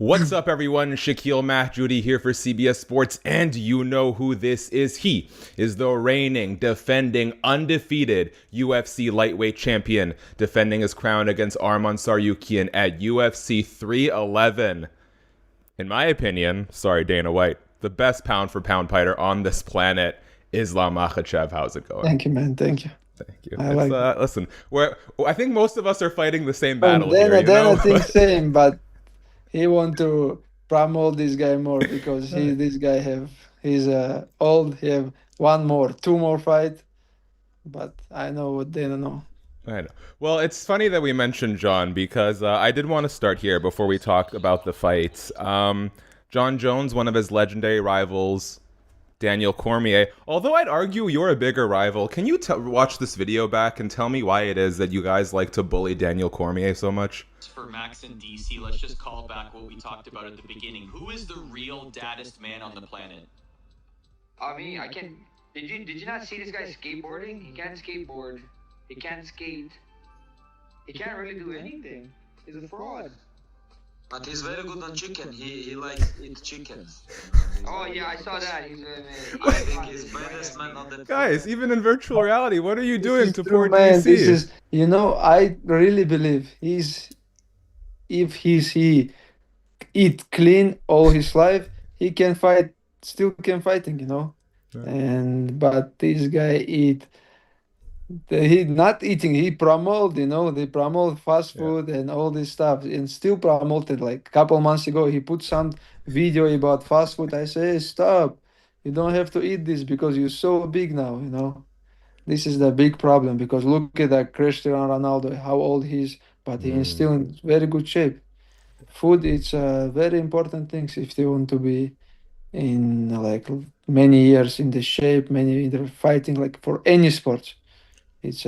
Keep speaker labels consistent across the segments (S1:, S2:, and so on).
S1: What's up, everyone? Shakiel Mahjouri here for CBS Sports, and you know who this is. He is the reigning, defending, undefeated UFC lightweight champion, defending his crown against Arman Tsarukyan at UFC 311. In my opinion, sorry Dana White, the best pound-for-pound fighter on this planet, Islam Makhachev. How's it going?
S2: Thank you, man. Thank you.
S1: Thank you. Listen, I think most of us are fighting the same battle
S2: Dana,
S1: here.
S2: Dana thinks same, but he want to promote this guy more because this guy he's old. He have two more fight, but I know what Dana know.
S1: I know. Well, it's funny that we mentioned John because I did want to start here before we talk about the fights. John Jones, one of his legendary rivals, Daniel Cormier. Although I'd argue you're a bigger rival, can you watch this video back and tell me why it is that you guys like to bully Daniel Cormier so much?
S3: For Max and DC, let's just call back what we talked about at the beginning. Who is the real daddest man on the planet?
S4: I mean, I can. Did you not see this guy skateboarding? He can't skateboard. He can't skate. He can't really do anything. He's a fraud.
S5: But he's very good on chicken. He likes eat chicken.
S4: Oh yeah, I saw that.
S5: I think he's baddest man on the
S1: Guys, even in virtual reality, what are you doing to poor
S2: man,
S1: DC?
S2: I really believe if he eat clean all his life, he can fight, still can fighting, Yeah. But this guy he not eating, he promote, they promote fast food and all this stuff, and still promoted. Like a couple months ago, he put some video about fast food. I say, hey, stop, you don't have to eat this because you're so big now. This is the big problem because look at that Cristiano Ronaldo, how old he is, but he is still in very good shape. Food, it's a very important thing if you want to be in like many years in the shape, many either fighting like for any sports. It's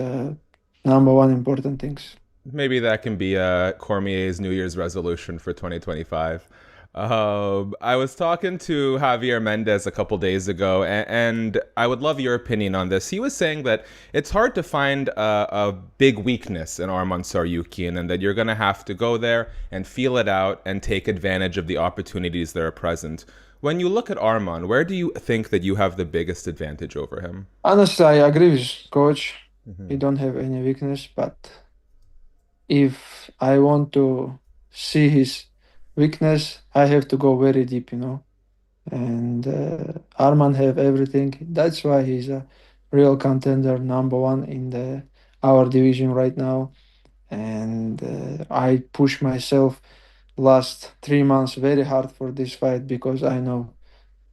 S2: number one important things.
S1: Maybe that can be Cormier's New Year's resolution for 2025. I was talking to Javier Mendez a couple days ago, and I would love your opinion on this. He was saying that it's hard to find a big weakness in Arman Tsarukyan, and that you're going to have to go there and feel it out and take advantage of the opportunities that are present. When you look at Arman, where do you think that you have the biggest advantage over him?
S2: Honestly, I agree with coach. He don't have any weakness, but if I want to see his weakness, I have to go very deep, And Arman have everything. That's why he's a real contender, number one in our division right now. And I push myself last 3 months very hard for this fight because I know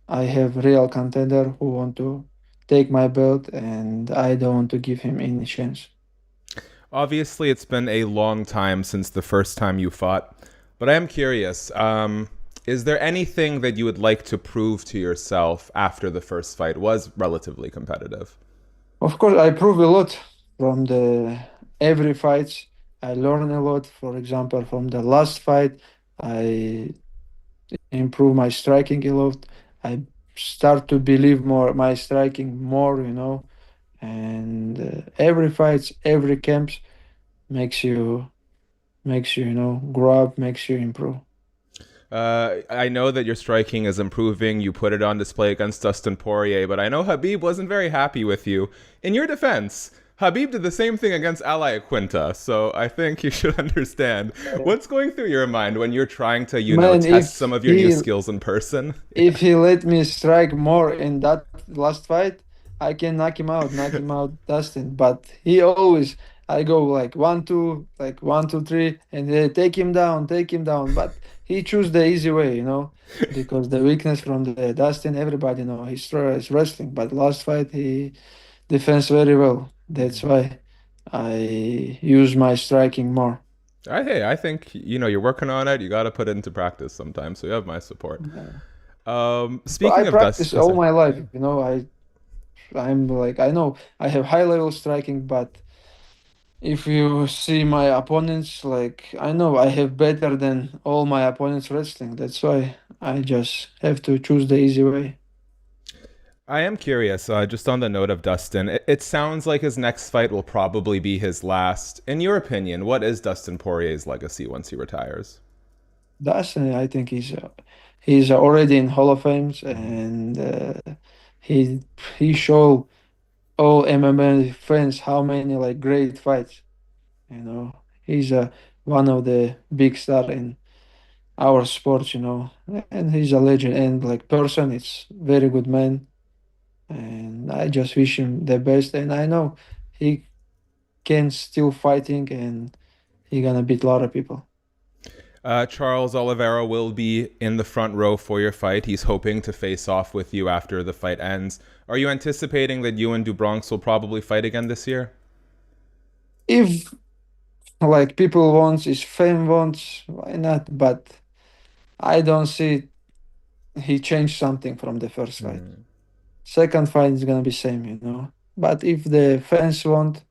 S2: I have real contender who want to take my belt, and I don't want to give him any chance.
S1: Obviously, it's been a long time since the first time you fought, but I am curious. Is there anything that you would like to prove to yourself after the first fight was relatively competitive?
S2: Of course, I prove a lot from every fight. I learn a lot. For example, from the last fight, I improve my striking a lot. I start to believe my striking more, and every fight, every camps makes you grow up, makes you improve.
S1: I know that your striking is improving. You put it on display against Dustin Poirier, but I know Khabib wasn't very happy with you. In your defense, Khabib did the same thing against Al Iaquinta, so I think you should understand. What's going through your mind when you're trying to, test some of your new skills in person?
S2: If he let me strike more in that last fight, I can knock him out, Dustin. But I go like 1-2, like 1-2-3, and they take him down. But he choose the easy way, because the weakness from the Dustin, everybody he's wrestling. But last fight, he defends very well. That's why I use my striking more.
S1: Hey, I think, you're working on it. You got to put it into practice sometimes, so you have my support. Speaking of
S2: practice all my life, I'm like, I know I have high level striking, but if you see my opponents, like, I know I have better than all my opponents wrestling. That's why I just have to choose the easy way.
S1: I am curious, just on the note of Dustin, it sounds like his next fight will probably be his last. In your opinion, what is Dustin Poirier's legacy once he retires?
S2: Dustin, I think he's already in Hall of Fames, and he he showed all MMA fans how many like great fights. You know, he's one of the big star in our sports. And he's a legend and like person. It's very good man, and I just wish him the best. And I know he can still fighting, and he gonna beat a lot of people.
S1: Charles Oliveira will be in the front row for your fight. He's hoping to face off with you after the fight ends. Are you anticipating that you and DuBronx will probably fight again this year?
S2: If like people wants, is fame wants, why not? But I don't see he changed something from the first fight. Second fight is gonna be same. But if the fans want,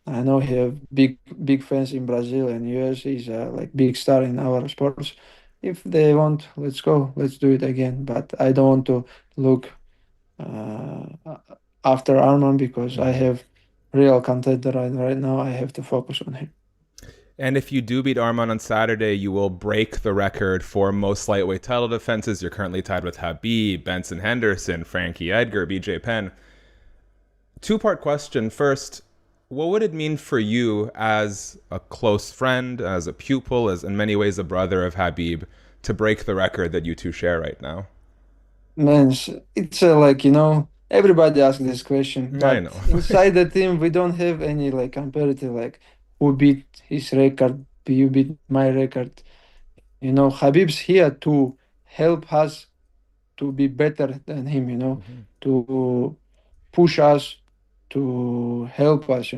S2: I know he have big fans in Brazil and US. He's a like big star in our sports. If they want, let's go, let's do it again. But I don't want to look uh, after Arman because I have real contender right now. I have to focus on him.
S1: And if you do beat Arman on Saturday, you will break the record for most lightweight title defenses. You're currently tied with Khabib, Benson Henderson, Frankie Edgar, BJ Penn. Two-part question. First, what would it mean for you as a close friend, as a pupil, as in many ways a brother of Khabib, to break the record that you two share right now?
S2: Man, it's like, everybody asks this question,
S1: I
S2: but
S1: know.
S2: inside the team, we don't have any like comparative, like who beat his record, you beat my record. Habib's here to help us to be better than him, to push us, to help us.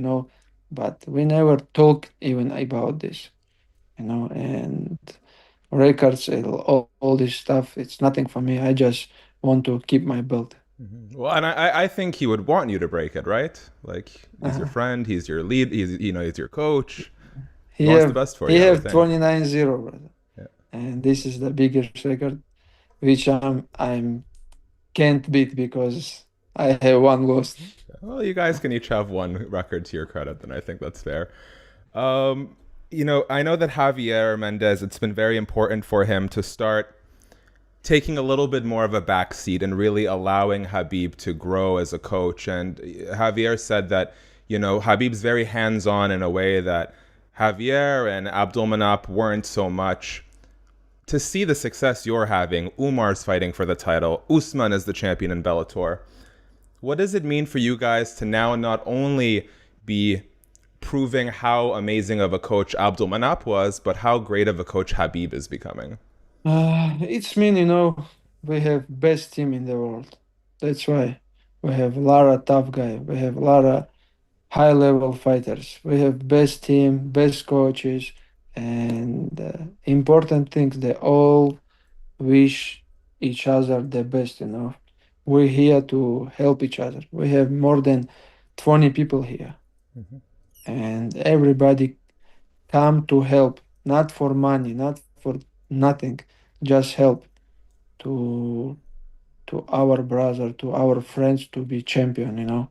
S2: But we never talk even about this, and records and all this stuff. It's nothing for me. I just want to keep my belt.
S1: Well, and I think he would want you to break it, right? Like, he's your
S2: Uh,
S1: friend, he's your lead, he's your coach. He
S2: he
S1: wants the
S2: have
S1: best for
S2: he
S1: you, I would
S2: have
S1: think.
S2: 29-0, brother,
S1: Yeah.
S2: and this is the biggest record which I'm can't beat because I have one loss.
S1: Well, you guys can each have one record to your credit, then I think that's fair. Um, I know that Javier Mendez, it's been very important for him to start taking a little bit more of a backseat and really allowing Khabib to grow as a coach. And Javier said that, Khabib's very hands-on in a way that Javier and Abdulmanap weren't so much. To see the success you're having, Umar's fighting for the title, Usman is the champion in Bellator. What does it mean for you guys to now not only be proving how amazing of a coach Abdulmanap was, but how great of a coach Khabib is becoming?
S2: It's mean, we have best team in the world. That's why we have a lot of tough guy. We have a lot of high level fighters. We have best team, best coaches, and important things. They all wish each other the best. We're here to help each other. We have more than 20 people here, and everybody come to help, not for money, not for nothing, just help to our brother, to our friends to be champion.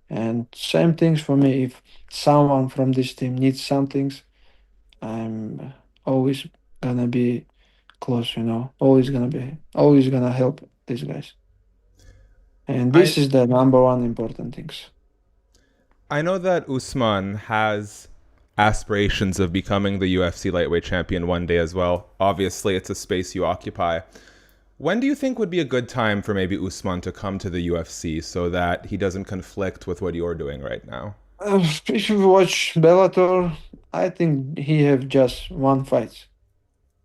S2: And same things for me. If someone from this team needs something, I'm always gonna be close. Always gonna help these guys. And
S1: I
S2: this is the number one important things.
S1: I know that Usman has aspirations of becoming the UFC lightweight champion one day as well. Obviously, it's a space you occupy. When do you think would be a good time for maybe Usman to come to the UFC so that he doesn't conflict with what you're doing right now?
S2: If you watch Bellator, I think he have just one fight.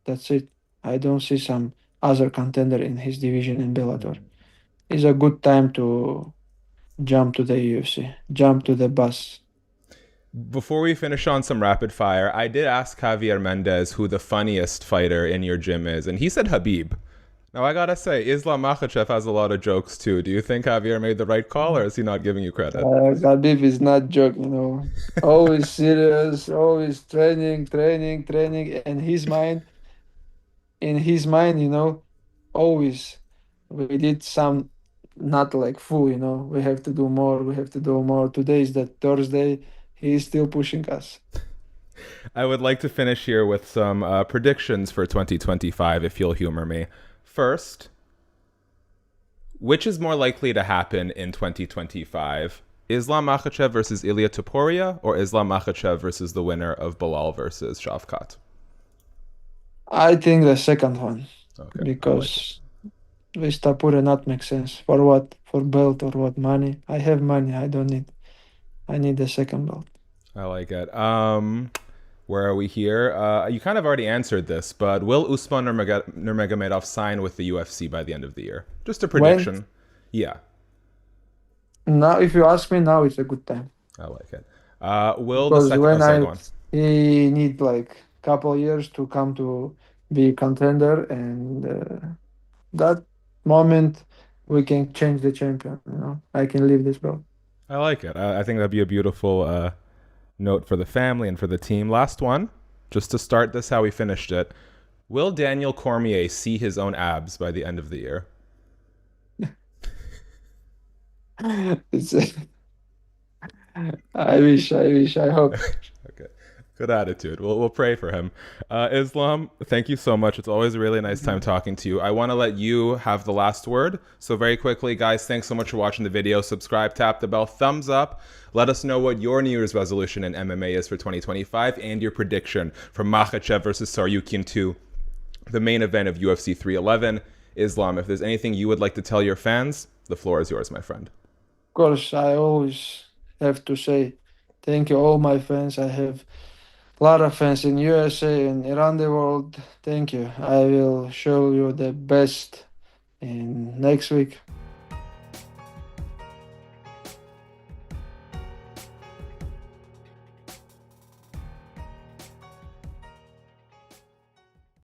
S2: That's it. I don't see some other contender in his division in Bellator. It's a good time to jump to the UFC, jump to the bus.
S1: Before we finish on some rapid fire, I did ask Javier Mendez who the funniest fighter in your gym is, and he said Khabib. Now, I gotta say, Islam Makhachev has a lot of jokes too. Do you think Javier made the right call, or is he not giving you credit?
S2: Khabib is not joking. Always serious, always training, training, training, and in his mind, always we did some not like full. We have to do more, we have to do more. Today is the Thursday, he's still pushing us.
S1: I would like to finish here with some predictions for 2025, if you'll humor me. First, which is more likely to happen in 2025? Islam Makhachev versus Ilia Topuria, or Islam Makhachev versus the winner of Belal versus Shavkat?
S2: I think the second one,
S1: Okay,
S2: because with Topuria not make sense. For what? For belt or what? Money? I have money. I don't need. I need the second belt.
S1: I like it. Where are we here? You kind of already answered this, but will Usman Nurmagomedov sign with the UFC by the end of the year? Just a prediction.
S2: When?
S1: Yeah,
S2: Now, if you ask me, now it's a good time.
S1: I like it. Will the
S2: Because
S1: second?
S2: when
S1: Sorry, go on.
S2: he need like couple years to come to be contender, and that moment we can change the champion. I can leave this belt.
S1: I like it. I think that'd be a beautiful note for the family and for the team. Last one, just to start this how we finished it. Will Daniel Cormier see his own abs by the end of the year?
S2: It's, I wish, I hope.
S1: Okay. Good attitude. We'll pray for him. Islam, thank you so much. It's always a really nice time talking to you. I want to let you have the last word. So very quickly, guys, thanks so much for watching the video. Subscribe, tap the bell, thumbs up. Let us know what your New Year's resolution in MMA is for 2025 and your prediction for Makhachev versus Tsarukyan 2, the main event of UFC 311. Islam, if there's anything you would like to tell your fans, the floor is yours, my friend.
S2: Of course, I always have to say thank you, all my fans. I have a lot of fans in USA and around the world. Thank you. I will show you the best in next week.